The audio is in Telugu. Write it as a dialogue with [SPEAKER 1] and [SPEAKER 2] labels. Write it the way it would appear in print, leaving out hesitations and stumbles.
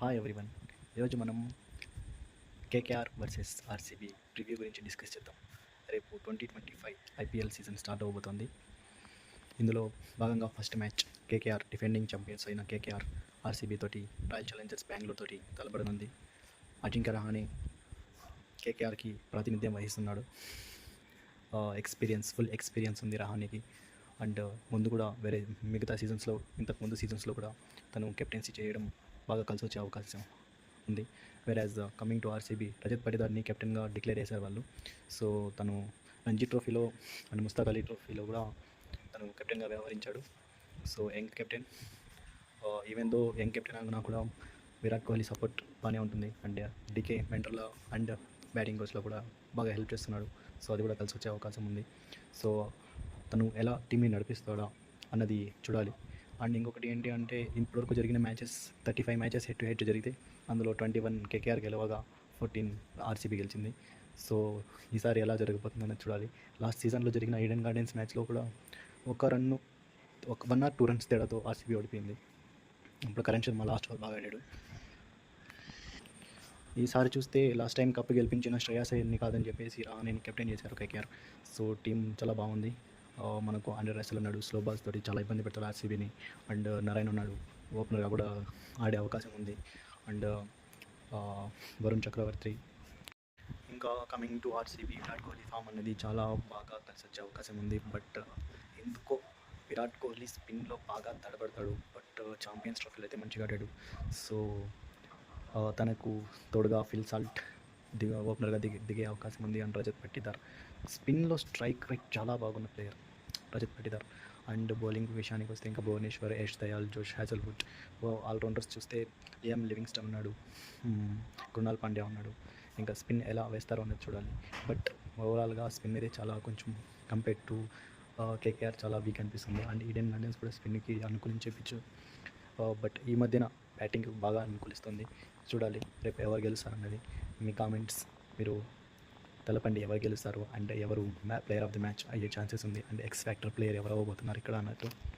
[SPEAKER 1] Hi everyone. ఈరోజు మనం కేకేఆర్ వర్సెస్ ఆర్సీబీ ప్రివ్యూ గురించి డిస్కస్ చేద్దాం. రేపు 2025 ఐపీఎల్ సీజన్ స్టార్ట్ అవబోతోంది. ఇందులో భాగంగా first match KKR defending champions అయిన కేకేఆర్ ఆర్సీబీ తోటి రాయల్ ఛాలెంజర్స్ బెంగళూరు తోటి తలపడనుంది. అజింక్య రహానే కేకేఆర్కి ప్రాతినిధ్యం వహిస్తున్నాడు. ఫుల్ ఎక్స్పీరియన్స్ ఉంది రహానేకి. అండ్ ముందు కూడా ఇంతకుముందు సీజన్స్లో కూడా తను కెప్టెన్సీ చేయడం బాగా కలిసి వచ్చే అవకాశం ఉంది. వెరాజ్ కమింగ్ టు ఆర్సీబీ, రజత్ పటిదార్ని కెప్టెన్గా డిక్లేర్ చేశారు వాళ్ళు. సో తను రంజీ ట్రోఫీలో అండ్ ముస్తాక్ అలీ ట్రోఫీలో కూడా తను కెప్టెన్గా వ్యవహరించాడు. So young captain, even though young captain అయినా కూడా విరాట్ కోహ్లీ సపోర్ట్ బాగానే ఉంటుంది. అండ్ డికే మెంటర్లో అండ్ బ్యాటింగ్ కోచ్లో కూడా బాగా హెల్ప్ చేస్తున్నాడు. సో అది కూడా కలిసి వచ్చే అవకాశం ఉంది. సో తను ఎలా టీంని నడిపిస్తాడా అన్నది చూడాలి. అండ్ ఇంకొకటి ఏంటి అంటే, ఇప్పటివరకు జరిగిన matches 35 matches head to head జరిగితే అందులో 21 కేకేఆర్ గెలవగా 14 ఆర్సీబీ గెలిచింది. సో ఈసారి ఎలా జరగబోతుందనేది చూడాలి. లాస్ట్ సీజన్లో జరిగిన ఈడెన్ గార్డెన్స్ మ్యాచ్లో కూడా ఒక 1 or 2 రన్స్ తేడాతో ఆర్సీబీ ఓడిపోయింది. ఇప్పుడు కరణ్ శర్మ లాస్ట్ ఓవర్ బాగా ఆడాడు. ఈసారి చూస్తే లాస్ట్ టైం కప్పు గెలిపించిన శ్రేయాస్ అయ్యర్ని కాదని చెప్పేసి రహానేని కెప్టెన్ చేశారు కేకేఆర్. సో టీం చాలా బాగుంది. మనకు ఆండ్రే రసెల్ ఉన్నాడు, స్లో బాల్స్ తోటి చాలా ఇబ్బంది పెడతాడు ఆర్సీబీని. అండ్ నారాయణ ఉన్నాడు, ఓపెనర్గా కూడా ఆడే అవకాశం ఉంది. అండ్ వరుణ్ చక్రవర్తి. ఇంకా coming to RCB, Virat Kohli form అనేది చాలా బాగా కలిసి వచ్చే అవకాశం ఉంది. బట్ ఎందుకో విరాట్ కోహ్లీ స్పిన్లో బాగా తడబడతాడు. బట్ ఛాంపియన్స్ ట్రోఫీలో అయితే మంచిగా ఆడాడు. సో తనకు తోడుగా ఫిల్ సాల్ట్ ఓపెనర్గా దిగే అవకాశం ఉంది. అండ్ రజత్ పట్టిదార్ స్పిన్లో స్ట్రైక్ రేట్ చాలా బాగున్న player Rajat Patidar. And bowling విషయానికి వస్తే ఇంకా Bhuvneshwar, Yash Dayal, Josh Hazlewood. Allrounders చూస్తే ఏఎం లివింగ్స్టన్ ఉన్నాడు, కృణాల్ పాండ్యా ఉన్నాడు. ఇంకా స్పిన్ ఎలా వేస్తారో అనేది చూడాలి. బట్ ఓవరాల్గా స్పిన్ అయితే చాలా కొంచెం కంపేర్ టు కేకేఆర్ చాలా వీక్ అనిపిస్తుంది. అండ్ ఈడెన్ గార్డెన్స్ కూడా స్పిన్కి అనుకూలించే పిచ్. బట్ ఈ మధ్యన బ్యాటింగ్ బాగా అనుకూలిస్తుంది. చూడాలి రేపు ఎవరు గెలుస్తారన్నది. మీ కామెంట్స్ మీరు తెలపండి, ఎవరు గెలుస్తారు అండ్ ఎవరు ప్లేయర్ ఆఫ్ ది మ్యాచ్ అయ్యే ఛాన్సెస్ ఉంది. అండ్ ఎక్స్ ఫ్యాక్టర్ ప్లేయర్ ఎవరు అవ్వబోతున్నారు ఇక్కడ అన్నట్టు.